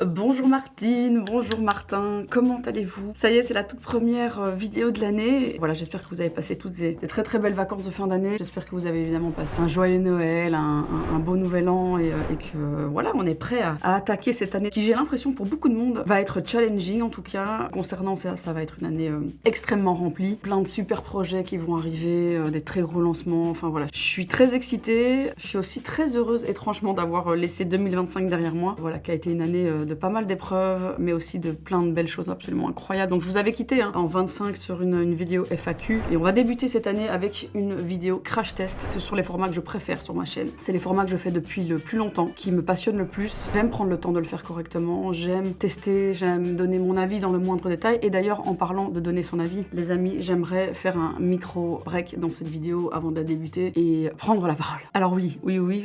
Bonjour Martine, bonjour Martin, comment allez-vous? Ça y est, c'est la toute première vidéo de l'année. Voilà, j'espère que vous avez passé toutes des très très belles vacances de fin d'année. J'espère que vous avez évidemment passé un joyeux Noël, un beau nouvel an et que voilà, on est prêt à attaquer cette année qui, j'ai l'impression, pour beaucoup de monde, va être challenging en tout cas. Concernant ça va être une année extrêmement remplie. Plein de super projets qui vont arriver, des très gros lancements, enfin voilà. Je suis très excitée, je suis aussi très heureuse étrangement d'avoir laissé 2025 derrière moi. Voilà, qui a été une année de pas mal d'épreuves, mais aussi de plein de belles choses absolument incroyables. Donc je vous avais quitté en 25 sur une vidéo FAQ, et on va débuter cette année avec une vidéo crash test. Ce sont les formats que je préfère sur ma chaîne. C'est les formats que je fais depuis le plus longtemps, qui me passionnent le plus. J'aime prendre le temps de le faire correctement, j'aime tester, j'aime donner mon avis dans le moindre détail. Et d'ailleurs, en parlant de donner son avis, les amis, j'aimerais faire un micro break dans cette vidéo avant de la débuter et prendre la parole. Alors oui,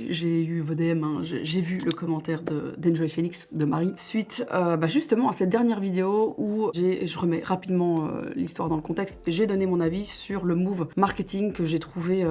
j'ai eu vos DM, j'ai vu le commentaire d'Enjoy Phoenix, de Marie, suite justement à cette dernière vidéo où je remets rapidement l'histoire dans le contexte, j'ai donné mon avis sur le move marketing que j'ai trouvé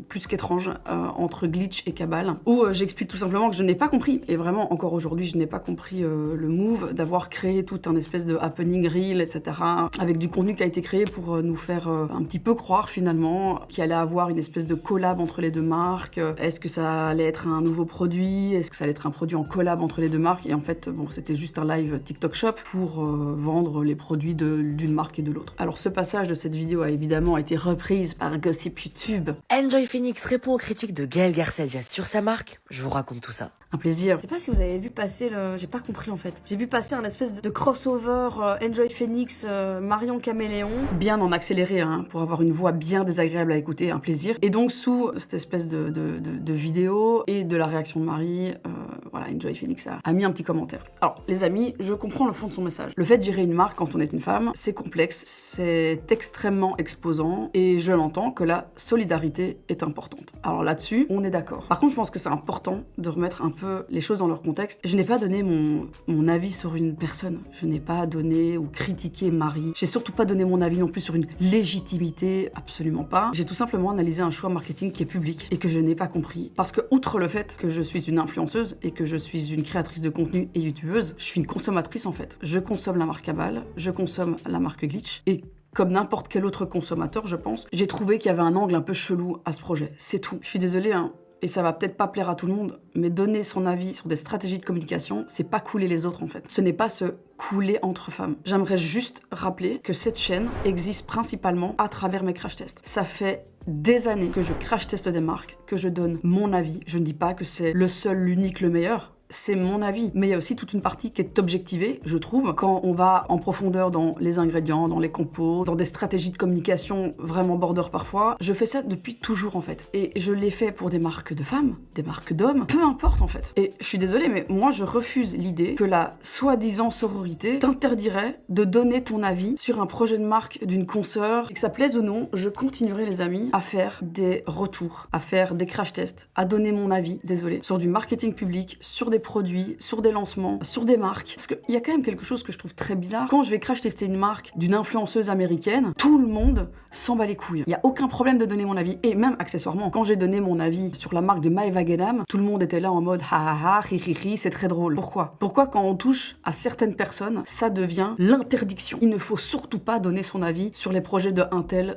plus qu'étrange entre Glitch et Cabal, où j'explique tout simplement que je n'ai pas compris, et vraiment encore aujourd'hui je n'ai pas compris le move d'avoir créé tout un espèce de happening reel, etc., avec du contenu qui a été créé pour nous faire un petit peu croire finalement qu'il allait avoir une espèce de collab entre les deux marques. Est-ce que ça allait être un nouveau produit? Est-ce que ça allait être un produit en collab entre les deux marques? Et en fait, bon, c'était juste un live TikTok Shop pour vendre les produits d'une marque et de l'autre. Alors ce passage de cette vidéo a évidemment été reprise par Gossip YouTube. Enjoy Phoenix répond aux critiques de Gaël Garcia Diaz sur sa marque. Je vous raconte tout ça. Un plaisir. Je sais pas si vous avez vu passer j'ai pas compris en fait. J'ai vu passer un espèce de crossover Enjoy Phoenix, Marion Caméléon, bien en accéléré, pour avoir une voix bien désagréable à écouter, un plaisir. Et donc sous cette espèce de vidéo et de la réaction de Marie, voilà, Enjoy Phoenix a mis un petit commentaire. Alors les amis, je comprends le fond de son message. Le fait de gérer une marque quand on est une femme, c'est complexe, c'est extrêmement exposant, et je l'entends que la solidarité est importante. Alors là-dessus, on est d'accord. Par contre, je pense que c'est important de remettre un peu les choses dans leur contexte. Je n'ai pas donné mon avis sur une personne. Je n'ai pas donné ou critiqué Marie. J'ai surtout pas donné mon avis non plus sur une légitimité, absolument pas. J'ai tout simplement analysé un choix marketing qui est public et que je n'ai pas compris. Parce que, outre le fait que je suis une influenceuse et que je suis une créatrice de contenu et youtubeuse, je suis une consommatrice en fait. Je consomme la marque Cabal, je consomme la marque Glitch, et comme n'importe quel autre consommateur, je pense, j'ai trouvé qu'il y avait un angle un peu chelou à ce projet. C'est tout. Je suis désolée, et ça va peut-être pas plaire à tout le monde, mais donner son avis sur des stratégies de communication, c'est pas couler les autres en fait. Ce n'est pas se couler entre femmes. J'aimerais juste rappeler que cette chaîne existe principalement à travers mes crash tests. Ça fait des années que je crash teste des marques, que je donne mon avis. Je ne dis pas que c'est le seul, l'unique, le meilleur. C'est mon avis, mais il y a aussi toute une partie qui est objectivée, je trouve, quand on va en profondeur dans les ingrédients, dans les compos, dans des stratégies de communication vraiment border parfois. Je fais ça depuis toujours en fait, et je l'ai fait pour des marques de femmes, des marques d'hommes, peu importe en fait. Et je suis désolée, mais moi je refuse l'idée que la soi-disant sororité t'interdirait de donner ton avis sur un projet de marque d'une consoeur, et que ça plaise ou non, je continuerai les amis à faire des retours, à faire des crash tests, à donner mon avis, désolée, sur du marketing public, sur des produits, sur des lancements, sur des marques. Parce qu'il y a quand même quelque chose que je trouve très bizarre. Quand je vais crash tester une marque d'une influenceuse américaine, tout le monde s'en bat les couilles. Il n'y a aucun problème de donner mon avis. Et même accessoirement, quand j'ai donné mon avis sur la marque de Maeva Genam, tout le monde était là en mode ha ha ha, ri ri ri, c'est très drôle. Pourquoi quand on touche à certaines personnes, ça devient l'interdiction. Il ne faut surtout pas donner son avis sur les projets de un tel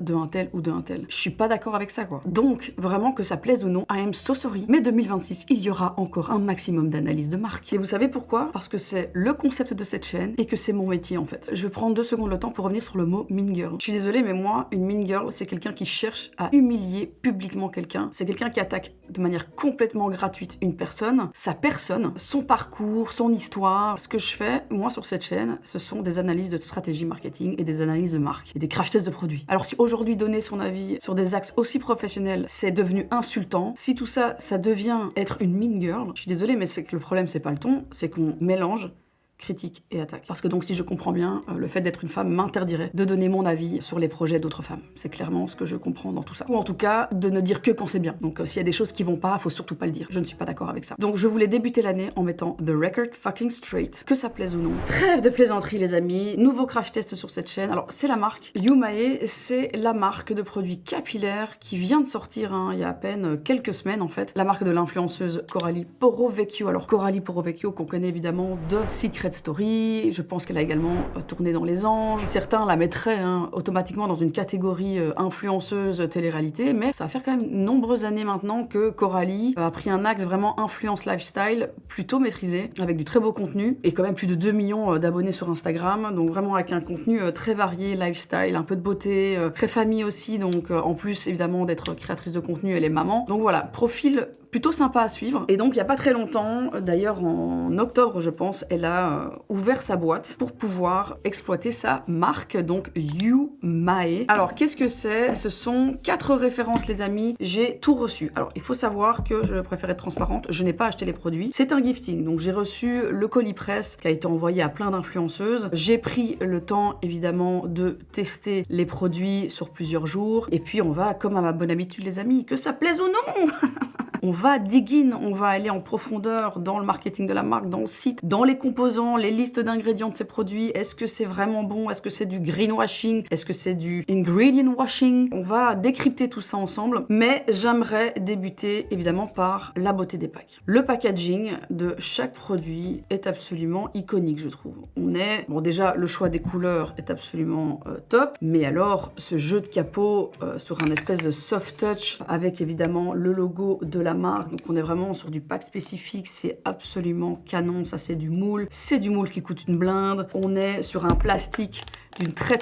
ou de un tel. Je suis pas d'accord avec ça, quoi. Donc, vraiment, que ça plaise ou non, I am so sorry. Mais 2026, il y aura encore un maximum d'analyse de marque. Et vous savez pourquoi? Parce que c'est le concept de cette chaîne et que c'est mon métier en fait. Je vais prendre 2 secondes le temps pour revenir sur le mot mean girl. Je suis désolée, mais moi, une mean girl, c'est quelqu'un qui cherche à humilier publiquement quelqu'un. C'est quelqu'un qui attaque de manière complètement gratuite une personne, sa personne, son parcours, son histoire. Ce que je fais, moi, sur cette chaîne, ce sont des analyses de stratégie marketing et des analyses de marque et des crash tests de produits. Alors si aujourd'hui donner son avis sur des axes aussi professionnels, c'est devenu insultant, si tout ça, ça devient être une mean girl, je suis désolée, mais c'est que le problème, c'est pas le ton, c'est qu'on mélange critique et attaque. Parce que donc si je comprends bien, le fait d'être une femme m'interdirait de donner mon avis sur les projets d'autres femmes. C'est clairement ce que je comprends dans tout ça. Ou en tout cas, de ne dire que quand c'est bien. Donc s'il y a des choses qui vont pas, faut surtout pas le dire. Je ne suis pas d'accord avec ça. Donc je voulais débuter l'année en mettant The Record fucking straight. Que ça plaise ou non. Trêve de plaisanterie les amis. Nouveau crash test sur cette chaîne. Alors c'est la marque Yumae, c'est la marque de produits capillaires qui vient de sortir il y a à peine quelques semaines en fait. La marque de l'influenceuse Coralie Porrovecchio. Alors Coralie Porrovecchio qu'on connaît évidemment de Secret Story. Je pense qu'elle a également tourné dans Les Anges. Certains la mettraient automatiquement dans une catégorie influenceuse télé-réalité, mais ça va faire quand même nombreuses années maintenant que Coralie a pris un axe vraiment influence lifestyle plutôt maîtrisé, avec du très beau contenu et quand même plus de 2 millions d'abonnés sur Instagram, donc vraiment avec un contenu très varié, lifestyle, un peu de beauté, très famille aussi, donc en plus évidemment d'être créatrice de contenu, elle est maman. Donc voilà, profil plutôt sympa à suivre. Et donc il y a pas très longtemps, d'ailleurs en octobre je pense, elle a ouvert sa boîte pour pouvoir exploiter sa marque, donc Yumae. Alors qu'est-ce que c'est? Ce sont 4 références les amis, j'ai tout reçu. Alors il faut savoir que je préfère être transparente, je n'ai pas acheté les produits. C'est un gifting, donc j'ai reçu le colis presse qui a été envoyé à plein d'influenceuses. J'ai pris le temps évidemment de tester les produits sur plusieurs jours. Et puis on va, comme à ma bonne habitude les amis, que ça plaise ou non on va dig in, on va aller en profondeur dans le marketing de la marque, dans le site, dans les composants, les listes d'ingrédients de ces produits. Est-ce que c'est vraiment bon? Est-ce que c'est du greenwashing? Est-ce que c'est du ingredient washing? On va décrypter tout ça ensemble, mais j'aimerais débuter évidemment par la beauté des packs. Le packaging de chaque produit est absolument iconique, je trouve. Bon déjà, le choix des couleurs est absolument top, mais alors, ce jeu de capot sur un espèce de soft touch avec évidemment le logo de la marque, donc on est vraiment sur du pack spécifique, c'est absolument canon, ça c'est du moule qui coûte une blinde, on est sur un plastique d'une très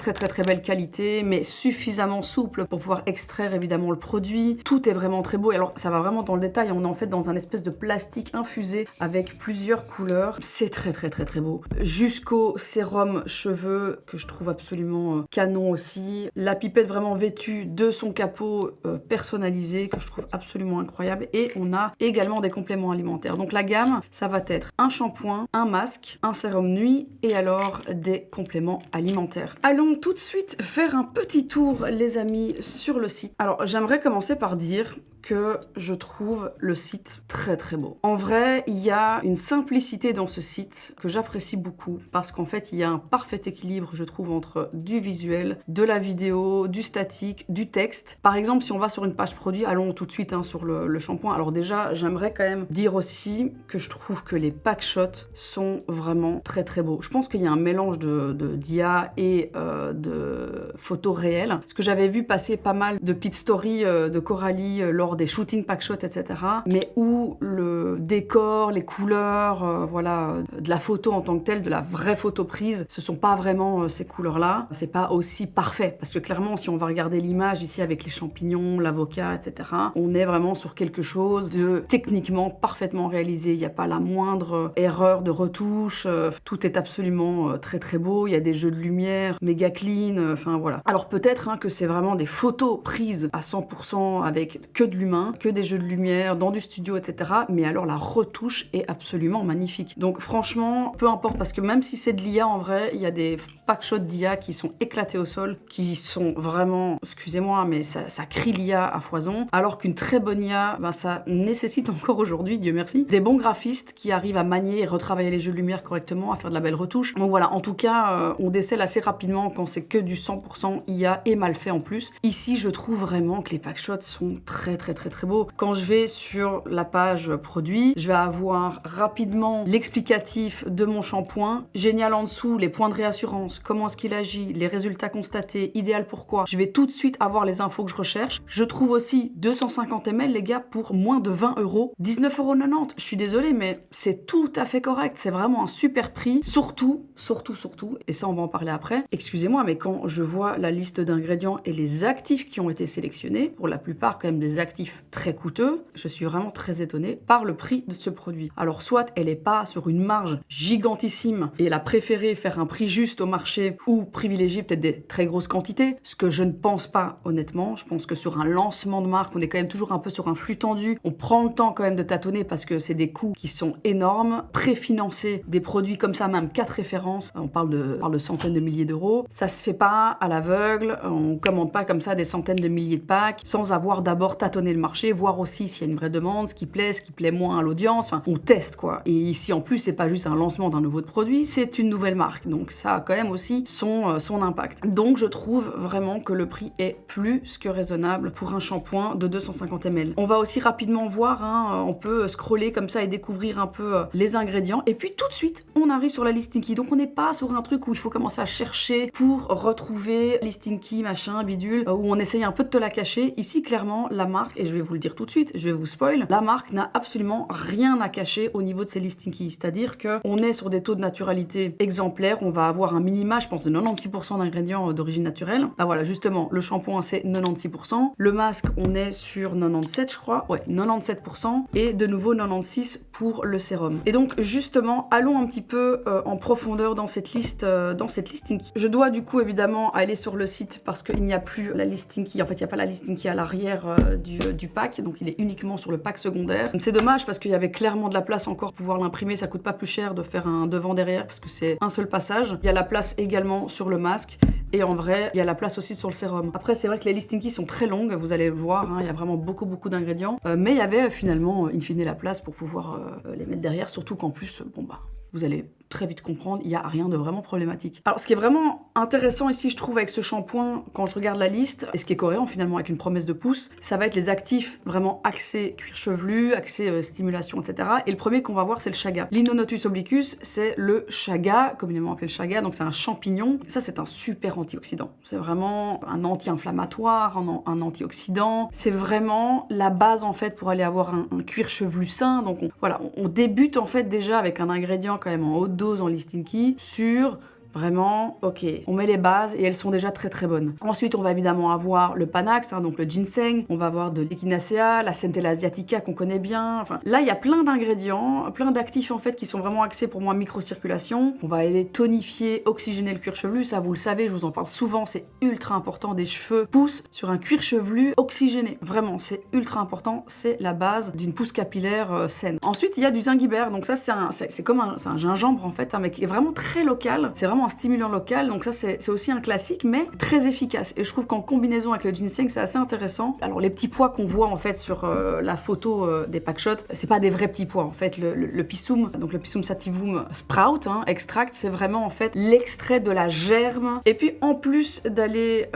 belle qualité, mais suffisamment souple pour pouvoir extraire évidemment le produit. Tout est vraiment très beau, et alors ça va vraiment dans le détail, on est en fait dans un espèce de plastique infusé avec plusieurs couleurs. C'est très beau. Jusqu'au sérum cheveux, que je trouve absolument canon aussi. La pipette vraiment vêtue de son capot personnalisé, que je trouve absolument incroyable. Et on a également des compléments alimentaires. Donc la gamme, ça va être un shampoing, un masque, un sérum nuit, et alors des compléments alimentaires. Allons tout de suite faire un petit tour, les amis, sur le site. Alors, j'aimerais commencer par dire que je trouve le site très beau. En vrai, il y a une simplicité dans ce site que j'apprécie beaucoup parce qu'en fait, il y a un parfait équilibre, je trouve, entre du visuel, de la vidéo, du statique, du texte. Par exemple, si on va sur une page produit, allons tout de suite sur le shampoing. Alors déjà, j'aimerais quand même dire aussi que je trouve que les pack shots sont vraiment très beaux. Je pense qu'il y a un mélange d'IA et de photos réelles. Parce que j'avais vu passer pas mal de petites stories de Coralie lors des shootings pack shots, etc. Mais où le décor, les couleurs, voilà, de la photo en tant que telle, de la vraie photo prise, ce sont pas vraiment ces couleurs-là. C'est pas aussi parfait. Parce que clairement, si on va regarder l'image ici avec les champignons, l'avocat, etc., on est vraiment sur quelque chose de techniquement parfaitement réalisé. Il n'y a pas la moindre erreur de retouche. Tout est absolument très beau. Il y a des jeux de lumière méga clean. Enfin voilà. Alors peut-être que c'est vraiment des photos prises à 100% avec que de l'humain, que des jeux de lumière, dans du studio, etc. Mais alors la retouche est absolument magnifique. Donc franchement, peu importe, parce que même si c'est de l'IA en vrai, il y a des pack shots d'IA qui sont éclatés au sol, qui sont vraiment, excusez-moi, mais ça crie l'IA à foison. Alors qu'une très bonne IA, ça nécessite encore aujourd'hui, Dieu merci, des bons graphistes qui arrivent à manier et retravailler les jeux de lumière correctement, à faire de la belle retouche. Donc voilà, en tout cas, on décèle assez rapidement quand c'est que du 100% IA et mal fait en plus. Ici, je trouve vraiment que les pack shots sont très beaux. Quand je vais sur la page produit, je vais avoir rapidement l'explicatif de mon shampoing. Génial en dessous, les points de réassurance, comment est-ce qu'il agit, les résultats constatés, idéal pourquoi. Je vais tout de suite avoir les infos que je recherche. Je trouve aussi 250 ml, les gars, pour moins de 20 €. 19,90 €. Je suis désolée, mais c'est tout à fait correct. C'est vraiment un super prix. Surtout, et ça on va en parler après, excusez-moi, mais quand je vois la liste d'ingrédients et les actifs qui ont été sélectionnés, pour la plupart quand même des actifs actif très coûteux, je suis vraiment très étonnée par le prix de ce produit. Alors soit elle est pas sur une marge gigantissime et elle a préféré faire un prix juste au marché ou privilégier peut-être des très grosses quantités, ce que je ne pense pas honnêtement. Je pense que sur un lancement de marque, on est quand même toujours un peu sur un flux tendu. On prend le temps quand même de tâtonner parce que c'est des coûts qui sont énormes. Préfinancer des produits comme ça, même 4 références, on parle de centaines de milliers d'euros. Ça se fait pas à l'aveugle, on commande pas comme ça des centaines de milliers de packs sans avoir d'abord tâtonné le marché, voir aussi s'il y a une vraie demande, ce qui plaît moins à l'audience. Enfin, on teste quoi. Et ici en plus, c'est pas juste un lancement d'un nouveau produit, c'est une nouvelle marque. Donc ça a quand même aussi son impact. Donc je trouve vraiment que le prix est plus que raisonnable pour un shampoing de 250 ml. On va aussi rapidement voir, on peut scroller comme ça et découvrir un peu les ingrédients. Et puis tout de suite, on arrive sur la list Stinky. Donc on n'est pas sur un truc où il faut commencer à chercher pour retrouver les Stinky, machin, bidule, où on essaye un peu de te la cacher. Ici, clairement, la marque, et je vais vous le dire tout de suite, je vais vous spoil, la marque n'a absolument rien à cacher au niveau de ses list Stinky. C'est-à-dire qu'on est sur des taux de naturalité exemplaires. On va avoir un minima, je pense, de 96% d'ingrédients d'origine naturelle. Ah voilà, justement, le shampoing, c'est 96%. Le masque, on est sur 97, je crois. Ouais, 97%. Et de nouveau, 96% pour le sérum. Et donc, justement, allons un petit peu en profondeur dans cette liste Stinky. Je dois, du coup, évidemment, aller sur le site parce qu'il n'y a plus la list Stinky. En fait, il n'y a pas la list Stinky à l'arrière du pack. Donc, il est uniquement sur le pack secondaire. Donc, c'est dommage parce qu'il y avait clairement de la place encore pour pouvoir l'imprimer. Ça coûte pas plus cher de faire un devant-derrière parce que c'est un seul passage. Il y a la place également sur le masque. Et en vrai, il y a la place aussi sur le sérum. Après, c'est vrai que les list Stinky sont très longues, vous allez le voir, il y a vraiment beaucoup d'ingrédients. Mais il y avait finalement, in fine, la place pour pouvoir les mettre derrière, surtout qu'en plus, vous allez très vite comprendre, il n'y a rien de vraiment problématique. Alors, ce qui est vraiment intéressant ici, je trouve, avec ce shampoing, quand je regarde la liste, et ce qui est cohérent finalement avec une promesse de pouce, ça va être les actifs vraiment axés cuir chevelu, axés stimulation, etc. Et le premier qu'on va voir, c'est le chaga. L'Inonotus obliquus, c'est le chaga, communément appelé le chaga, donc c'est un champignon. Ça, c'est un super antioxydant. C'est vraiment un anti-inflammatoire, un antioxydant. C'est vraiment la base, en fait, pour aller avoir un cuir chevelu sain. Donc, on débute, en fait, déjà avec un ingrédient quand même en haute dose en list Stinky sur vraiment, ok, on met les bases et elles sont déjà très bonnes. Ensuite, on va évidemment avoir le Panax, donc le ginseng, on va avoir de l'Echinacea, la Centella asiatica qu'on connaît bien. Enfin, là, il y a plein d'ingrédients, plein d'actifs en fait qui sont vraiment axés pour moi microcirculation. On va aller tonifier, oxygéner le cuir chevelu, ça vous le savez, je vous en parle souvent, c'est ultra important. Des cheveux poussent sur un cuir chevelu oxygéné. Vraiment, c'est ultra important, c'est la base d'une pousse capillaire saine. Ensuite, il y a du zingiber, donc ça c'est un gingembre en fait, mais qui est vraiment très local. C'est vraiment un stimulant local, donc ça c'est aussi un classique, mais très efficace. Et je trouve qu'en combinaison avec le ginseng, c'est assez intéressant. Alors les petits pois qu'on voit en fait sur la photo des packshots, c'est pas des vrais petits pois en fait. Le Pisum, donc le Pisum sativum sprout, extract, c'est vraiment en fait l'extrait de la germe. Et puis en plus d'aller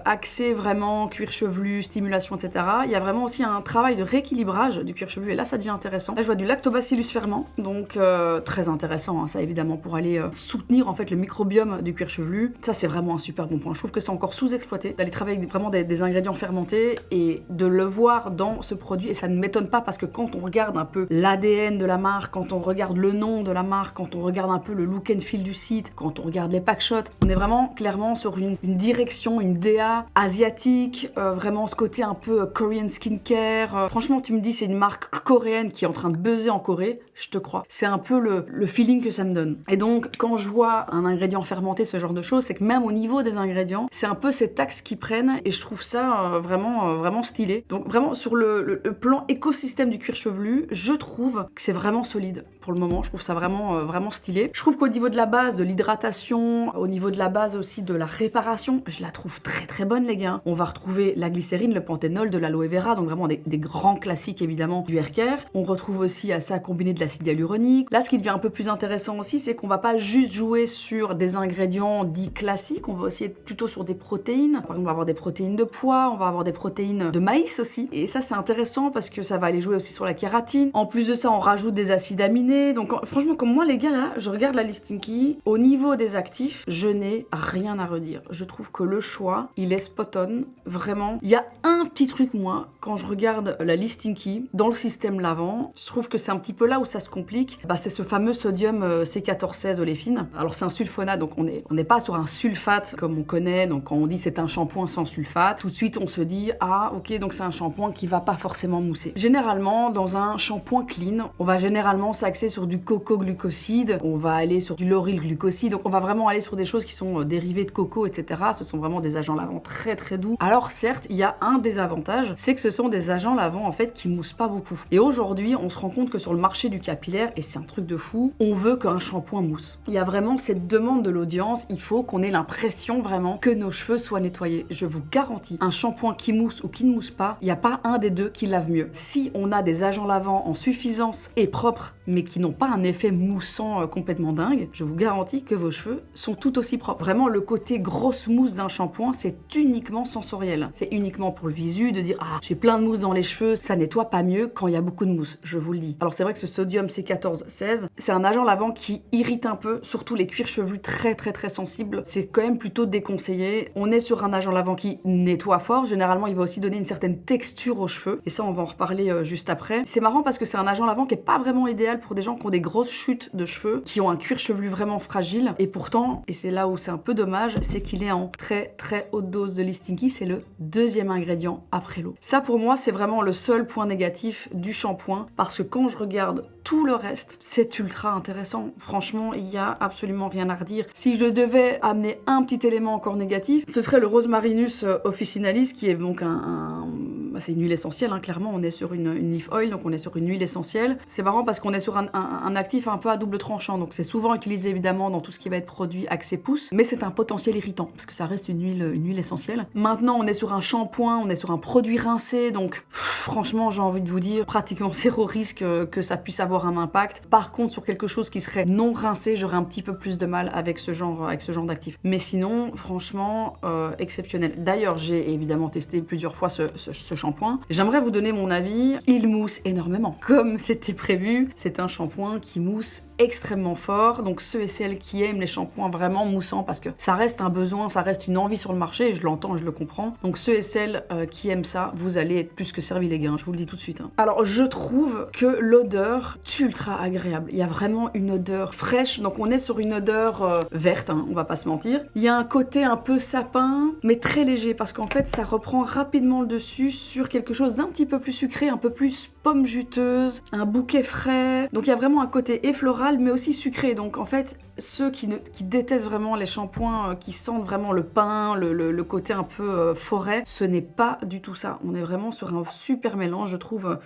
axer vraiment cuir chevelu, stimulation, etc., il y a vraiment aussi un travail de rééquilibrage du cuir chevelu. Et là ça devient intéressant. Là je vois du lactobacillus ferment, donc très intéressant, ça évidemment pour aller soutenir en fait le microbiome du cuir chevelu. Ça c'est vraiment un super bon point. Je trouve que c'est encore sous-exploité d'aller travailler avec vraiment des ingrédients fermentés et de le voir dans ce produit. Et ça ne m'étonne pas parce que quand on regarde un peu l'ADN de la marque, quand on regarde le nom de la marque, quand on regarde un peu le look and feel du site, quand on regarde les packshots, on est vraiment clairement sur une direction, une DA asiatique, vraiment ce côté un peu Korean skincare. Franchement, tu me dis c'est une marque coréenne qui est en train de buzzer en Corée, je te crois. C'est un peu le feeling que ça me donne. Et donc, quand je vois un ingrédient fermenté, ce genre de choses, c'est que même au niveau des ingrédients, c'est un peu cet axe qu'ils prennent et je trouve ça vraiment stylé. Donc vraiment sur le plan écosystème du cuir chevelu, je trouve que c'est vraiment solide pour le moment. Je trouve ça vraiment stylé. Je trouve qu'au niveau de la base, de l'hydratation, au niveau de la base aussi de la réparation, je la trouve très bonne les gars. On va retrouver la glycérine, le panthénol, de l'aloe vera, donc vraiment des grands classiques évidemment du haircare. On retrouve aussi à ça combiné de l'acide hyaluronique. Là, ce qui devient un peu plus intéressant aussi, c'est qu'on va pas juste jouer sur des ingrédients dits classiques, on va aussi être plutôt sur des protéines. Par exemple, on va avoir des protéines de pois, on va avoir des protéines de maïs aussi. Et ça, c'est intéressant parce que ça va aller jouer aussi sur la kératine. En plus de ça, on rajoute des acides aminés. Donc franchement, comme moi les gars là, je regarde la list Stinky, au niveau des actifs, je n'ai rien à redire. Je trouve que le choix, il est spot on. Vraiment, il y a un petit truc moi, quand je regarde la list Stinky, dans le système lavant, je trouve que c'est un petit peu là où ça se complique. C'est ce fameux sodium C1416 oléfine. Alors c'est un sulfate sulfonate, donc on n'est pas sur un sulfate comme on connaît, donc quand on dit c'est un shampoing sans sulfate, tout de suite on se dit ah ok, donc c'est un shampoing qui va pas forcément mousser. Généralement dans un shampoing clean, on va généralement s'axer sur du coco glucoside, on va aller sur du lauryl glucoside, donc on va vraiment aller sur des choses qui sont dérivées de coco, etc. Ce sont vraiment des agents lavants très très doux. Alors certes, il y a un désavantage, c'est que ce sont des agents lavants en fait qui moussent pas beaucoup. Et aujourd'hui, on se rend compte que sur le marché du capillaire, et c'est un truc de fou, on veut qu'un shampoing mousse. Il y a vraiment cette demande de l'audience, il faut qu'on ait l'impression vraiment que nos cheveux soient nettoyés. Je vous garantis, un shampoing qui mousse ou qui ne mousse pas, il n'y a pas un des deux qui lave mieux. Si on a des agents lavants en suffisance et propres, mais qui n'ont pas un effet moussant complètement dingue, je vous garantis que vos cheveux sont tout aussi propres. Vraiment, le côté grosse mousse d'un shampoing, c'est uniquement sensoriel. C'est uniquement pour le visu de dire « Ah, j'ai plein de mousse dans les cheveux, ça nettoie pas mieux quand il y a beaucoup de mousse. » Je vous le dis. Alors c'est vrai que ce sodium C14-16, c'est un agent lavant qui irrite un peu, surtout les cuirs chevelus très très très sensibles. C'est quand même plutôt déconseillé. On est sur un agent lavant qui nettoie fort. Généralement, il va aussi donner une certaine texture aux cheveux. Et ça, on va en reparler juste après. C'est marrant parce que c'est un agent lavant qui est pas vraiment idéal pour des gens qui ont des grosses chutes de cheveux, qui ont un cuir chevelu vraiment fragile. Et pourtant, et c'est là où c'est un peu dommage, c'est qu'il est en très très haute dose de Listinky. C'est le deuxième ingrédient après l'eau. Ça, pour moi, c'est vraiment le seul point négatif du shampoing parce que quand je regarde tout le reste, c'est ultra intéressant. Franchement, il y a absolument rien à redire. Si je devais amener un petit élément encore négatif, ce serait le Rosmarinus officinalis, qui est donc c'est une huile essentielle, hein, clairement, on est sur une leaf oil, donc on est sur une huile essentielle. C'est marrant parce qu'on est sur un actif un peu à double tranchant, donc c'est souvent utilisé évidemment dans tout ce qui va être produit axé pouce, mais c'est un potentiel irritant, parce que ça reste une huile essentielle. Maintenant, on est sur un shampoing, on est sur un produit rincé, donc franchement, j'ai envie de vous dire, pratiquement zéro risque que ça puisse avoir un impact. Par contre, sur quelque chose qui serait non rincé, j'aurais un petit peu plus de mal avec ce genre d'actif. Mais sinon, franchement, exceptionnel. D'ailleurs, j'ai évidemment testé plusieurs fois ce shampoing. J'aimerais vous donner mon avis. Il mousse énormément. Comme c'était prévu, c'est un shampoing qui mousse extrêmement fort. Donc ceux et celles qui aiment les shampoings vraiment moussants, parce que ça reste un besoin, ça reste une envie sur le marché, et je l'entends et je le comprends. Donc ceux et celles qui aiment ça, vous allez être plus que servis les gars, je vous le dis tout de suite. Alors je trouve que l'odeur est ultra agréable. Il y a vraiment une odeur fraîche, donc on est sur une odeur verte, on va pas se mentir. Il y a un côté un peu sapin, mais très léger, parce qu'en fait ça reprend rapidement le dessus sur quelque chose d'un petit peu plus sucré, un peu plus pomme juteuse, un bouquet frais. Donc il y a vraiment un côté et floral, mais aussi sucré. Donc en fait, ceux qui détestent vraiment les shampoings qui sentent vraiment le pin, le côté un peu forêt, ce n'est pas du tout ça. On est vraiment sur un super mélange, je trouve.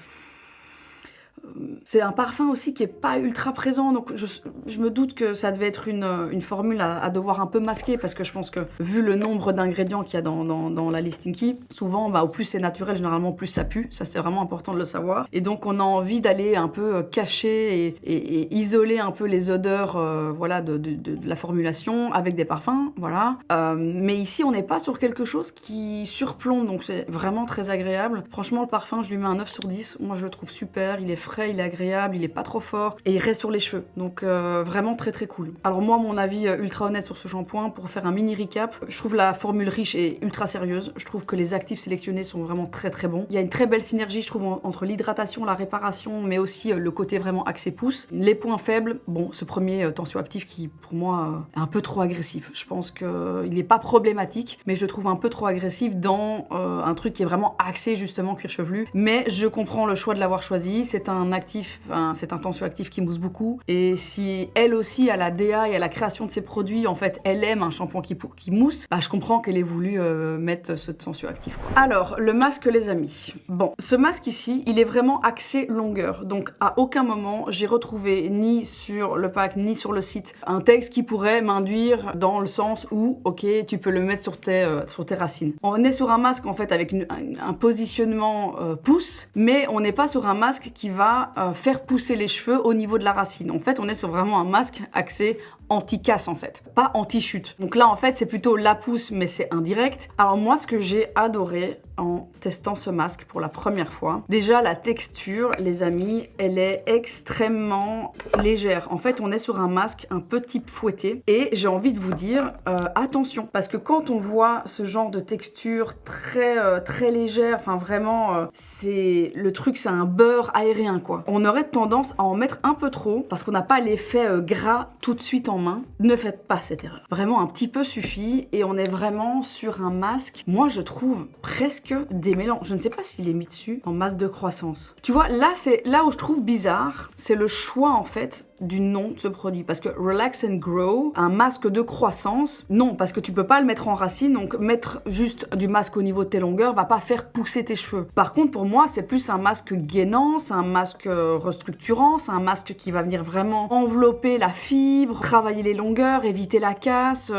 C'est un parfum aussi qui est pas ultra présent, donc je me doute que ça devait être une formule à devoir un peu masquer, parce que je pense que vu le nombre d'ingrédients qu'il y a dans la Listinky, souvent au plus c'est naturel, généralement plus ça pue, ça c'est vraiment important de le savoir, et donc on a envie d'aller un peu cacher et isoler un peu les odeurs voilà, de la formulation avec des parfums, voilà. Mais ici on n'est pas sur quelque chose qui surplombe, donc c'est vraiment très agréable. Franchement, le parfum, je lui mets un 9 sur 10, moi je le trouve super, il est frais, il est agréable, il est pas trop fort et il reste sur les cheveux, donc vraiment très très cool. Alors moi, mon avis ultra honnête sur ce shampoing, pour faire un mini recap, je trouve la formule riche et ultra sérieuse, je trouve que les actifs sélectionnés sont vraiment très très bons. Il y a une très belle synergie, je trouve, entre l'hydratation, la réparation, mais aussi le côté vraiment axé pouce. Les points faibles, bon, ce premier tensioactif qui pour moi est un peu trop agressif. Je pense qu'il n'est pas problématique, mais je le trouve un peu trop agressif dans un truc qui est vraiment axé justement cuir chevelu, mais je comprends le choix de l'avoir choisi. C'est un actif, c'est un tensioactif qui mousse beaucoup, et si elle aussi à la DA et à la création de ses produits, en fait elle aime un shampoing qui mousse, je comprends qu'elle ait voulu mettre ce tensioactif quoi. Alors le masque les amis, bon, ce masque ici il est vraiment axé longueur, donc à aucun moment j'ai retrouvé ni sur le pack ni sur le site un texte qui pourrait m'induire dans le sens où ok tu peux le mettre sur tes racines. On est sur un masque en fait avec un positionnement pouce, mais on n'est pas sur un masque qui va faire pousser les cheveux au niveau de la racine. En fait, on est sur vraiment un masque axé anti-casse en fait, pas anti-chute. Donc là en fait c'est plutôt la pousse, mais c'est indirect. Alors moi, ce que j'ai adoré en testant ce masque pour la première fois, déjà la texture les amis, elle est extrêmement légère. En fait on est sur un masque un peu type fouetté, et j'ai envie de vous dire attention, parce que quand on voit ce genre de texture très légère, enfin vraiment c'est le truc, c'est un beurre aérien quoi. On aurait tendance à en mettre un peu trop parce qu'on n'a pas l'effet gras tout de suite en main, ne faites pas cette erreur. Vraiment, un petit peu suffit et on est vraiment sur un masque, moi je trouve presque démêlant. Je ne sais pas s'il est mis dessus en masque de croissance. Tu vois, là c'est là où je trouve bizarre, c'est le choix en fait du nom de ce produit. Parce que Relax and Grow, un masque de croissance, non, parce que tu peux pas le mettre en racine, donc mettre juste du masque au niveau de tes longueurs va pas faire pousser tes cheveux. Par contre, pour moi, c'est plus un masque gainant, c'est un masque restructurant, c'est un masque qui va venir vraiment envelopper la fibre, travailler les longueurs, éviter la casse.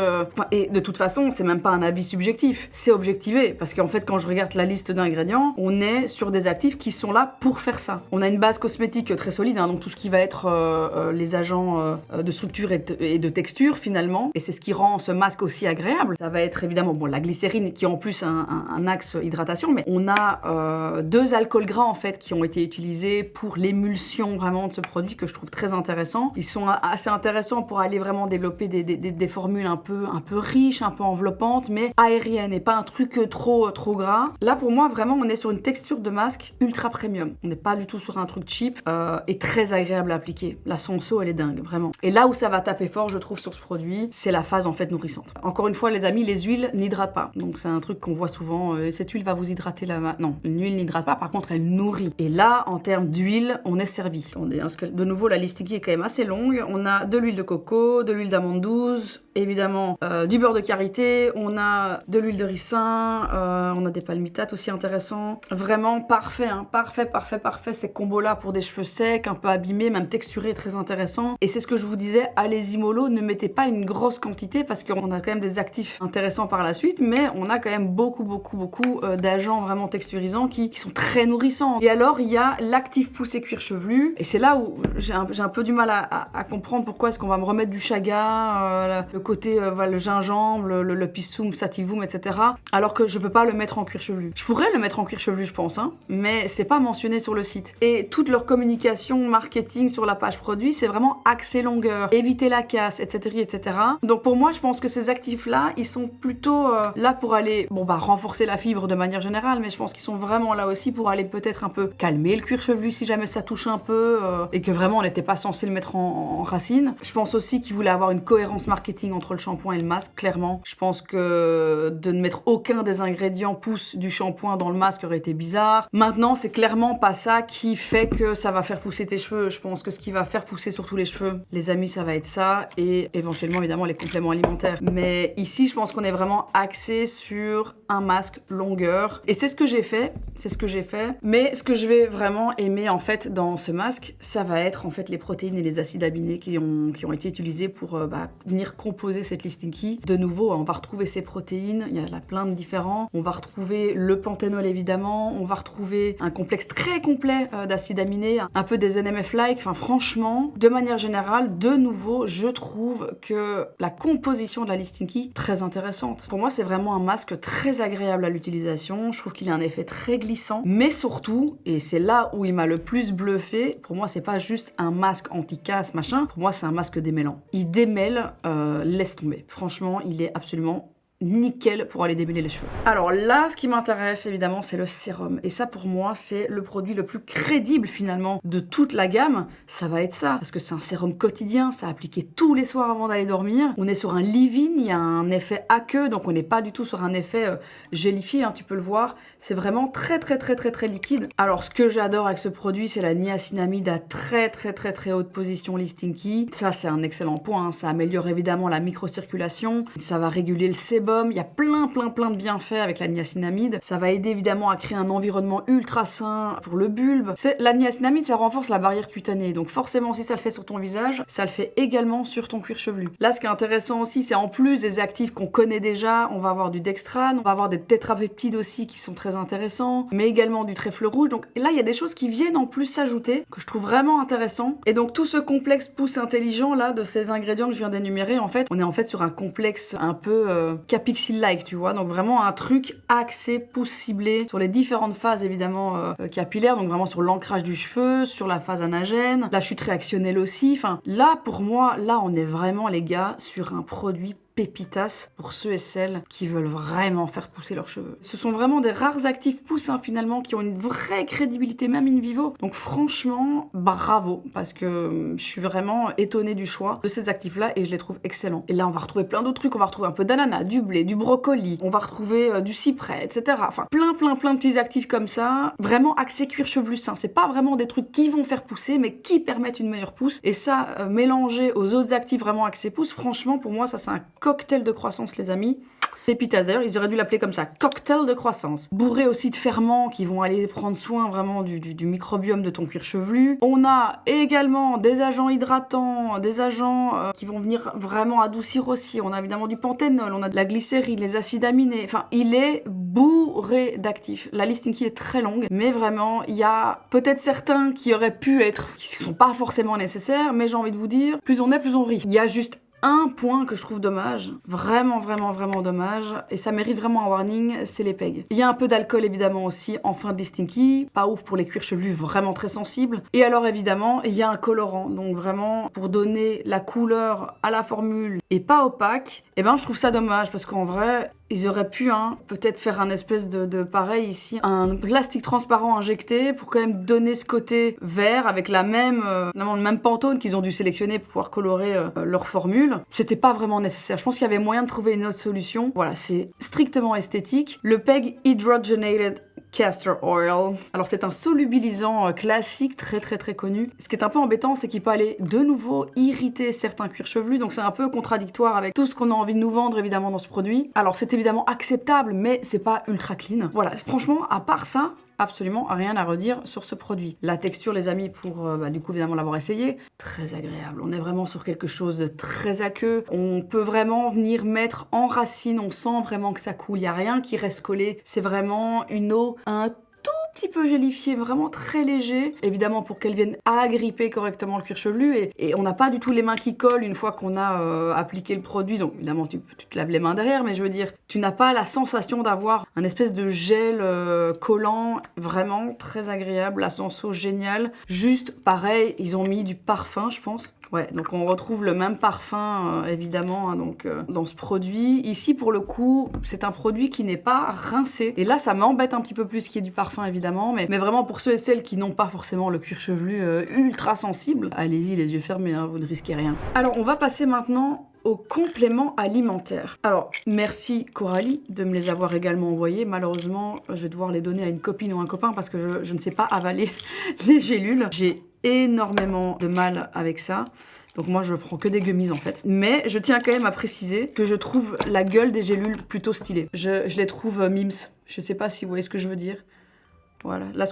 Et de toute façon, c'est même pas un avis subjectif, c'est objectivé. Parce qu'en fait, quand je regarde la liste d'ingrédients, on est sur des actifs qui sont là pour faire ça. On a une base cosmétique très solide, hein, donc tout ce qui va être les agents de structure et de texture finalement, et c'est ce qui rend ce masque aussi agréable. Ça va être évidemment la glycérine qui est en plus un axe hydratation, mais on a 2 alcools gras en fait qui ont été utilisés pour l'émulsion vraiment de ce produit que je trouve très intéressant. Ils sont assez intéressants pour aller vraiment développer des formules un peu riches, un peu enveloppantes, mais aériennes et pas un truc trop gras. Là pour moi vraiment on est sur une texture de masque ultra premium. On n'est pas du tout sur un truc cheap et très agréable à appliquer. La senso elle est dingue, vraiment. Et là où ça va taper fort, je trouve, sur ce produit, c'est la phase en fait nourrissante. Encore une fois, les amis, les huiles n'hydratent pas. Donc c'est un truc qu'on voit souvent, cette huile va vous hydrater là. Non, une huile n'hydrate pas, par contre elle nourrit. Et là, en termes d'huile, on est servi. Attendez, parce que de nouveau, la liste qui est quand même assez longue. On a de l'huile de coco, de l'huile d'amande douce, évidemment du beurre de karité, on a de l'huile de ricin, on a des palmitates aussi intéressants. Vraiment parfait, hein, parfait. Ces combos-là pour des cheveux secs, un peu abîmés, même texturés, très intéressants. Et c'est ce que je vous disais, allez-y mollo, ne mettez pas une grosse quantité parce qu'on a quand même des actifs intéressants par la suite, mais on a quand même beaucoup d'agents vraiment texturisants qui sont très nourrissants. Et alors, il y a l'actif poussé cuir chevelu, et c'est là où j'ai un peu du mal à comprendre pourquoi est-ce qu'on va me remettre du chaga, le côté, le gingembre, le pissum, sativum, etc. Alors que je peux pas le mettre en cuir chevelu. Je pourrais le mettre en cuir chevelu, je pense, hein, mais c'est pas mentionné sur le site. Et toute leur communication, marketing sur la page produit, c'est vraiment axé longueur, éviter la casse, etc. Donc pour moi, je pense que ces actifs-là, ils sont plutôt là pour aller, renforcer la fibre de manière générale, mais je pense qu'ils sont vraiment là aussi pour aller peut-être un peu calmer le cuir chevelu si jamais ça touche un peu, et que vraiment on n'était pas censé le mettre en racine. Je pense aussi qu'ils voulaient avoir une cohérence marketing entre le shampoing et le masque, clairement. Je pense que de ne mettre aucun des ingrédients pousse du shampoing dans le masque aurait été bizarre. Maintenant, c'est clairement pas ça qui fait que ça va faire pousser tes cheveux. Je pense que ce qui va faire pousser surtout les cheveux, les amis, ça va être ça, et éventuellement évidemment les compléments alimentaires. Mais ici, je pense qu'on est vraiment axé sur un masque longueur, et c'est ce que j'ai fait, mais ce que je vais vraiment aimer en fait dans ce masque, ça va être en fait les protéines et les acides aminés qui ont été utilisés pour venir composer cette listing key. De nouveau, on va retrouver ces protéines, il y en a plein de différents, on va retrouver le panthénol évidemment, on va retrouver un complexe très complet d'acides aminés, un peu des NMF-like, enfin franchement, de manière générale, de nouveau, je trouve que la composition de la listing key très intéressante. Pour moi, c'est vraiment un masque très agréable à l'utilisation. Je trouve qu'il a un effet très glissant, mais surtout, et c'est là où il m'a le plus bluffé, pour moi, c'est pas juste un masque anti-casse, machin. Pour moi, c'est un masque démêlant. Il démêle, laisse tomber. Franchement, il est absolument nickel pour aller démêler les cheveux. Alors là, ce qui m'intéresse évidemment, c'est le sérum. Et ça, pour moi, c'est le produit le plus crédible finalement de toute la gamme. Ça va être ça, parce que c'est un sérum quotidien, ça appliqué tous les soirs avant d'aller dormir. On est sur un leave-in, il y a un effet aqueux, donc on n'est pas du tout sur un effet gélifié, hein, tu peux le voir. C'est vraiment très liquide. Alors ce que j'adore avec ce produit, c'est la niacinamide à très haute position listing key. Ça, c'est un excellent point, hein. Ça améliore évidemment la microcirculation, ça va réguler le sébum. Il y a plein de bienfaits avec la niacinamide. Ça va aider évidemment à créer un environnement ultra sain pour le bulbe. La niacinamide, ça renforce la barrière cutanée. Donc forcément, si ça le fait sur ton visage, ça le fait également sur ton cuir chevelu. Là, ce qui est intéressant aussi, c'est en plus des actifs qu'on connaît déjà, on va avoir du dextrane, on va avoir des tétrapeptides aussi qui sont très intéressants, mais également du trèfle rouge. Donc là, il y a des choses qui viennent en plus s'ajouter, que je trouve vraiment intéressant. Et donc tout ce complexe pouce intelligent là, de ces ingrédients que je viens d'énumérer, en fait, on est en fait sur un complexe un peu Pixel-like, tu vois, donc vraiment un truc axé, pouce ciblé sur les différentes phases évidemment capillaires, donc vraiment sur l'ancrage du cheveu, sur la phase anagène, la chute réactionnelle aussi, enfin là pour moi, là on est vraiment les gars sur un produit pépitas pour ceux et celles qui veulent vraiment faire pousser leurs cheveux. Ce sont vraiment des rares actifs poussins finalement qui ont une vraie crédibilité même in vivo. Donc franchement, bravo parce que je suis vraiment étonnée du choix de ces actifs-là et je les trouve excellents. Et là, on va retrouver plein d'autres trucs. On va retrouver un peu d'ananas, du blé, du brocoli. On va retrouver du cyprès, etc. Enfin, plein de petits actifs comme ça. Vraiment axés cuir chevelu sain. C'est pas vraiment des trucs qui vont faire pousser, mais qui permettent une meilleure pousse. Et ça, mélangé aux autres actifs vraiment axés pousse, franchement, pour moi, ça c'est un cocktail de croissance, les amis. Pépitas, d'ailleurs, ils auraient dû l'appeler comme ça, cocktail de croissance. Bourré aussi de ferments qui vont aller prendre soin vraiment du microbiome de ton cuir chevelu. On a également des agents hydratants, des agents qui vont venir vraiment adoucir aussi. On a évidemment du panthénol, on a de la glycérine, les acides aminés. Enfin, il est bourré d'actifs. La liste Inky est très longue, mais vraiment, il y a peut-être certains qui auraient pu être, qui ne sont pas forcément nécessaires, mais j'ai envie de vous dire, plus on est, plus on rit. Il y a juste un point que je trouve dommage, vraiment dommage, et ça mérite vraiment un warning, c'est les pegs. Il y a un peu d'alcool évidemment aussi en fin de Stinky, pas ouf pour les cuirs chevelus vraiment très sensibles. Et alors évidemment, il y a un colorant, donc vraiment pour donner la couleur à la formule et pas opaque, et ben je trouve ça dommage parce qu'en vrai, ils auraient pu peut-être faire un espèce de pareil ici, un plastique transparent injecté pour quand même donner ce côté vert avec le même Pantone qu'ils ont dû sélectionner pour pouvoir colorer leur formule. C'était pas vraiment nécessaire. Je pense qu'il y avait moyen de trouver une autre solution. Voilà, c'est strictement esthétique. Le PEG Hydrogenated Castor Oil. Alors c'est un solubilisant classique, très connu. Ce qui est un peu embêtant, c'est qu'il peut aller de nouveau irriter certains cuirs chevelus, donc c'est un peu contradictoire avec tout ce qu'on a envie de nous vendre évidemment dans ce produit. Alors c'est évidemment acceptable, mais c'est pas ultra clean. Voilà, franchement, à part ça, absolument rien à redire sur ce produit. La texture, les amis, pour du coup évidemment l'avoir essayé, très agréable. On est vraiment sur quelque chose de très aqueux. On peut vraiment venir mettre en racine, on sent vraiment que ça coule. Il n'y a rien qui reste collé. C'est vraiment une eau un tout petit peu gélifiée, vraiment très léger. Évidemment pour qu'elle vienne agripper correctement le cuir chevelu. Et on n'a pas du tout les mains qui collent une fois qu'on a appliqué le produit. Donc évidemment tu te laves les mains derrière, mais je veux dire, tu n'as pas la sensation d'avoir un espèce de gel collant, vraiment très agréable, la senso géniale. Juste pareil, ils ont mis du parfum, je pense. Ouais, donc on retrouve le même parfum évidemment dans ce produit. Ici pour le coup, c'est un produit qui n'est pas rincé. Et là ça m'embête un petit peu plus qu'il y ait du parfum évidemment, mais vraiment pour ceux et celles qui n'ont pas forcément le cuir chevelu ultra sensible, allez-y les yeux fermés, vous ne risquez rien. Alors on va passer maintenant aux compléments alimentaires. Alors, merci Coralie de me les avoir également envoyés. Malheureusement, je vais devoir les donner à une copine ou un copain parce que je ne sais pas avaler les gélules. J'ai énormément de mal avec ça. Donc moi, je prends que des gummies en fait. Mais je tiens quand même à préciser que je trouve la gueule des gélules plutôt stylée. Je les trouve mims. Je sais pas si vous voyez ce que je veux dire. Voilà. Là,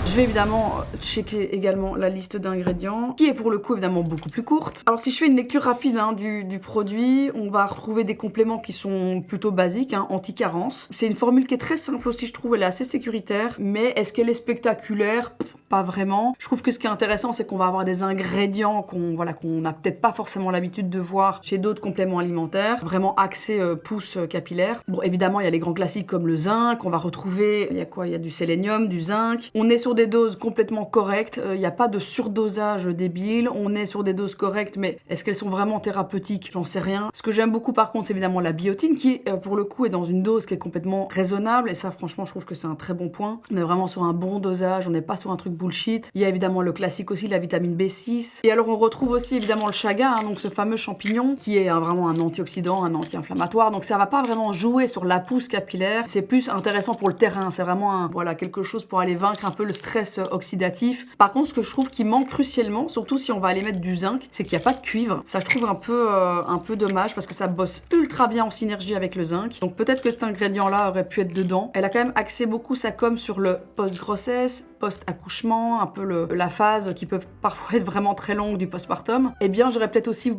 je vais évidemment checker également la liste d'ingrédients, qui est pour le coup évidemment beaucoup plus courte. Alors si je fais une lecture rapide du produit, on va retrouver des compléments qui sont plutôt basiques, anti-carence. C'est une formule qui est très simple aussi, je trouve, elle est assez sécuritaire, mais est-ce qu'elle est spectaculaire ? Pas vraiment. Je trouve que ce qui est intéressant, c'est qu'on va avoir des ingrédients qu'on n'a peut-être pas forcément l'habitude de voir chez d'autres compléments alimentaires, vraiment axés pousse capillaire. Bon, évidemment, il y a les grands classiques comme le zinc, on va retrouver, il y a quoi ? Il y a du sélénium, du zinc. On est sur des doses complètement correctes, il n'y a pas de surdosage débile, on est sur des doses correctes, mais est-ce qu'elles sont vraiment thérapeutiques ? J'en sais rien. Ce que j'aime beaucoup par contre, c'est évidemment la biotine qui, pour le coup, est dans une dose qui est complètement raisonnable, et ça, franchement, je trouve que c'est un très bon point. On est vraiment sur un bon dosage, on n'est pas sur un truc bullshit. Il y a évidemment le classique aussi, la vitamine B6. Et alors on retrouve aussi évidemment le chaga, donc ce fameux champignon qui est vraiment un antioxydant, un anti-inflammatoire. Donc ça va pas vraiment jouer sur la pousse capillaire. C'est plus intéressant pour le terrain. C'est vraiment quelque chose pour aller vaincre un peu le stress oxydatif. Par contre, ce que je trouve qui manque crucialement, surtout si on va aller mettre du zinc, c'est qu'il n'y a pas de cuivre. Ça, je trouve un peu dommage parce que ça bosse ultra bien en synergie avec le zinc. Donc peut-être que cet ingrédient-là aurait pu être dedans. Elle a quand même axé beaucoup sa com sur le post-grossesse, post-accouchement, un peu la phase qui peut parfois être vraiment très longue du postpartum. Eh bien, j'aurais peut-être aussi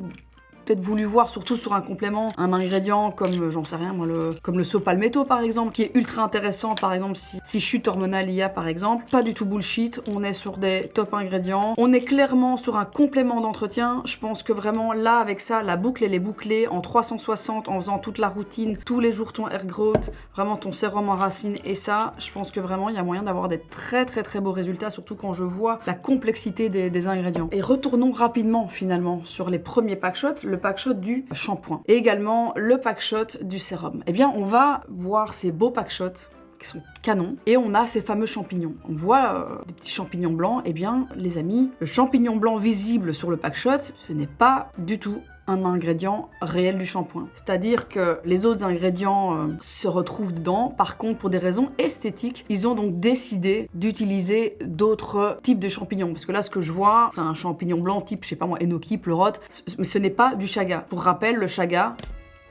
voulu voir, surtout sur un complément, un ingrédient comme, j'en sais rien moi, comme le saut palmetto par exemple, qui est ultra intéressant par exemple si chute hormonale il y a par exemple. Pas du tout bullshit, on est sur des top ingrédients, on est clairement sur un complément d'entretien. Je pense que vraiment là avec ça, la boucle elle est bouclée en 360 en faisant toute la routine, tous les jours ton hair growth, vraiment ton sérum en racine, et ça, je pense que vraiment il y a moyen d'avoir des très beaux résultats, surtout quand je vois la complexité des ingrédients. Et retournons rapidement finalement sur les premiers pack shots. Le pack shot du shampoing et également le pack shot du sérum. Eh bien, on va voir ces beaux pack shots qui sont canons, et on a ces fameux champignons. On voit des petits champignons blancs, eh bien, les amis, le champignon blanc visible sur le pack shot, ce n'est pas du tout un ingrédient réel du shampoing. C'est-à-dire que les autres ingrédients se retrouvent dedans. Par contre, pour des raisons esthétiques, ils ont donc décidé d'utiliser d'autres types de champignons. Parce que là, ce que je vois, c'est un champignon blanc type, je sais pas moi, enoki, pleurote, mais ce n'est pas du chaga. Pour rappel, le chaga,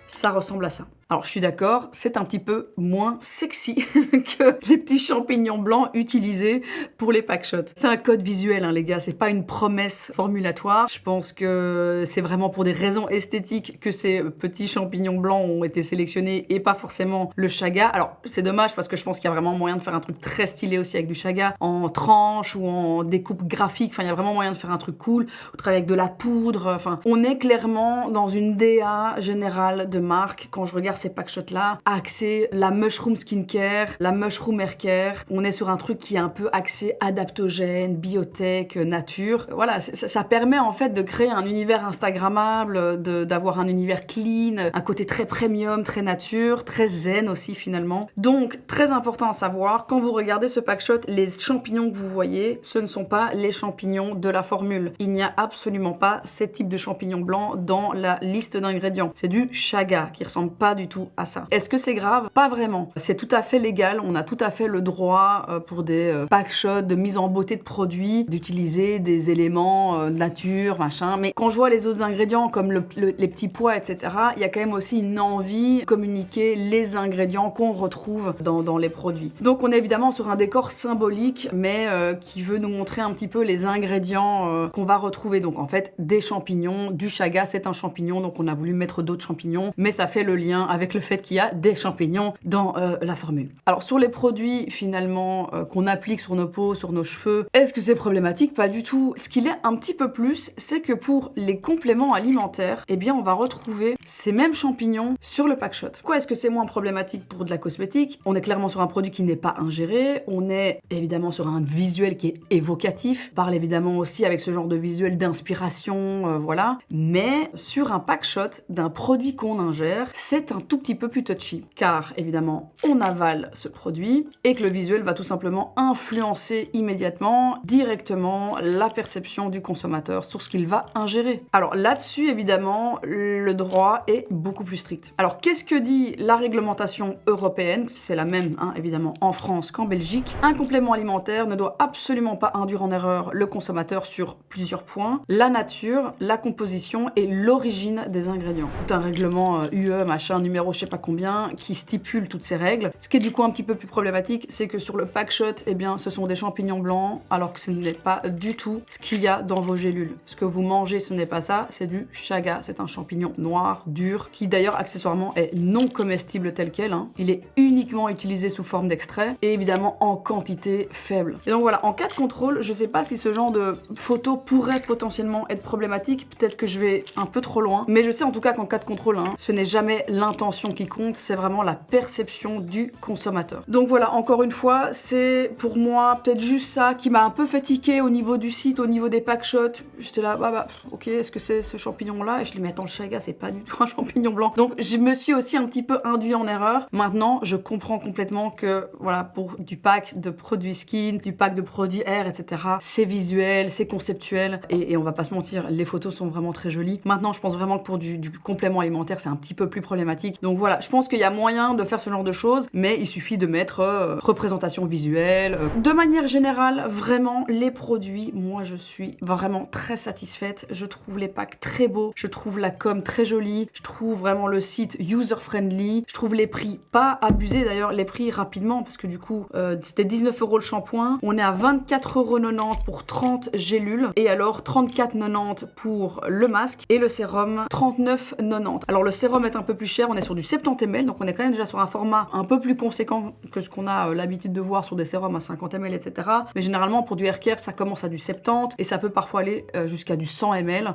ça ressemble à ça. Alors je suis d'accord, c'est un petit peu moins sexy que les petits champignons blancs utilisés pour les pack shots. C'est un code visuel, hein, les gars, c'est pas une promesse formulatoire. Je pense que c'est vraiment pour des raisons esthétiques que ces petits champignons blancs ont été sélectionnés et pas forcément le chaga. Alors c'est dommage parce que je pense qu'il y a vraiment moyen de faire un truc très stylé aussi avec du chaga, en tranche ou en découpe graphique. Enfin, il y a vraiment moyen de faire un truc cool, ou travailler avec de la poudre. Enfin, on est clairement dans une DA générale de marque quand je regarde ces pack shots là, axé la mushroom skincare, la mushroom hair care. On est sur un truc qui est un peu axé adaptogène, biotech, nature. Voilà, ça permet en fait de créer un univers instagrammable, d'avoir un univers clean, un côté très premium, très nature, très zen aussi finalement. Donc, très important à savoir, quand vous regardez ce pack shot, les champignons que vous voyez, ce ne sont pas les champignons de la formule. Il n'y a absolument pas ces types de champignons blancs dans la liste d'ingrédients. C'est du chaga qui ressemble pas du tout à ça. Est-ce que c'est grave? Pas vraiment. C'est tout à fait légal. On a tout à fait le droit pour des pack shots de mise en beauté de produits d'utiliser des éléments nature, machin. Mais quand je vois les autres ingrédients comme les petits pois, etc., il y a quand même aussi une envie de communiquer les ingrédients qu'on retrouve dans les produits. Donc on est évidemment sur un décor symbolique, mais qui veut nous montrer un petit peu les ingrédients qu'on va retrouver. Donc en fait, des champignons, du chaga, c'est un champignon, donc on a voulu mettre d'autres champignons, mais ça fait le lien avec le fait qu'il y a des champignons dans la formule. Alors sur les produits finalement qu'on applique sur nos peaux, sur nos cheveux, est-ce que c'est problématique? Pas du tout. Ce qu'il est un petit peu plus, c'est que pour les compléments alimentaires, eh bien on va retrouver ces mêmes champignons sur le pack shot. Pourquoi est-ce que c'est moins problématique pour de la cosmétique? On est clairement sur un produit qui n'est pas ingéré, on est évidemment sur un visuel qui est évocatif, on parle évidemment aussi avec ce genre de visuel d'inspiration, voilà, mais sur un pack shot d'un produit qu'on ingère, c'est un tout petit peu plus touchy, car évidemment on avale ce produit et que le visuel va tout simplement influencer immédiatement, directement, la perception du consommateur sur ce qu'il va ingérer. Alors là-dessus évidemment le droit est beaucoup plus strict. Alors qu'est-ce que dit la réglementation européenne? C'est la même évidemment en France qu'en Belgique. Un complément alimentaire ne doit absolument pas induire en erreur le consommateur sur plusieurs points: la nature, la composition et l'origine des ingrédients. C'est un règlement UE machin numéro je sais pas combien qui stipule toutes ces règles. Ce qui est du coup un petit peu plus problématique, c'est que sur le pack shot, eh bien ce sont des champignons blancs alors que ce n'est pas du tout ce qu'il y a dans vos gélules. Ce que vous mangez, ce n'est pas ça, c'est du chaga. C'est un champignon noir, dur, qui d'ailleurs accessoirement est non comestible tel quel. Il est uniquement utilisé sous forme d'extrait et évidemment en quantité faible. Et donc voilà, en cas de contrôle, je sais pas si ce genre de photo pourrait potentiellement être problématique. Peut-être que je vais un peu trop loin, mais je sais en tout cas qu'en cas de contrôle, ce n'est jamais l'intention qui compte, c'est vraiment la perception du consommateur. Donc voilà, encore une fois, c'est pour moi peut-être juste ça qui m'a un peu fatiguée au niveau du site, au niveau des pack shots. J'étais là, ok, est-ce que c'est ce champignon-là? Et je lui dis, mais attends, le chaga, c'est pas du tout un champignon blanc. Donc je me suis aussi un petit peu induit en erreur. Maintenant, je comprends complètement que, voilà, pour du pack de produits skin, du pack de produits hair, etc., c'est visuel, c'est conceptuel, et on va pas se mentir, les photos sont vraiment très jolies. Maintenant, je pense vraiment que pour du complément alimentaire, c'est un petit peu plus problématique. Donc voilà, je pense qu'il y a moyen de faire ce genre de choses, mais il suffit de mettre représentation visuelle. De manière générale, vraiment, les produits, moi je suis vraiment très satisfaite. Je trouve les packs très beaux, je trouve la com très jolie, je trouve vraiment le site user-friendly, je trouve les prix pas abusés d'ailleurs, les prix rapidement, parce que du coup, c'était 19 € le shampoing, on est à 24,90 € pour 30 gélules, et alors 34,90 € pour le masque, et le sérum 39,90 €. Alors le sérum est un peu plus cher, on est sur du 70 ml, donc on est quand même déjà sur un format un peu plus conséquent que ce qu'on a l'habitude de voir sur des sérums à 50 ml, etc. Mais généralement, pour du hair care, ça commence à du 70 et ça peut parfois aller jusqu'à du 100 ml.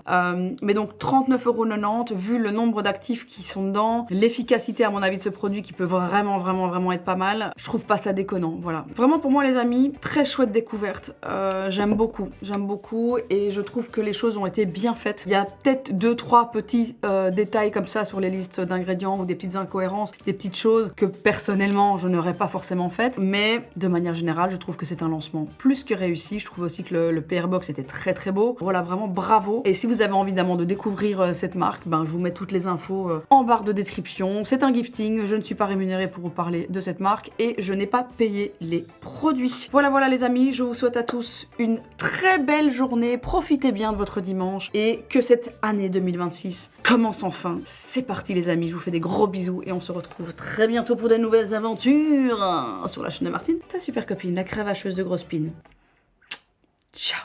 Mais donc 39,90 €, vu le nombre d'actifs qui sont dedans, l'efficacité à mon avis de ce produit qui peut vraiment être pas mal, je trouve pas ça déconnant, voilà. Vraiment pour moi les amis, très chouette découverte, j'aime beaucoup et je trouve que les choses ont été bien faites. Il y a peut-être 2-3 petits détails comme ça sur les listes d'ingrédients ou des petites incohérences, des petites choses que personnellement je n'aurais pas forcément faites, mais de manière générale je trouve que c'est un lancement plus que réussi. Je trouve aussi que le PR Box était très beau, voilà, vraiment bravo. Et si vous avez envie évidemment de découvrir cette marque, ben je vous mets toutes les infos en barre de description. C'est un gifting, je ne suis pas rémunérée pour vous parler de cette marque et je n'ai pas payé les produits. Voilà les amis, je vous souhaite à tous une très belle journée, profitez bien de votre dimanche et que cette année 2026 commence enfin. C'est parti les amis, je vous fais des gros bisous et on se retrouve très bientôt pour de nouvelles aventures sur la chaîne de Martine, ta super copine, la cravacheuse de Grosse Pine. Ciao.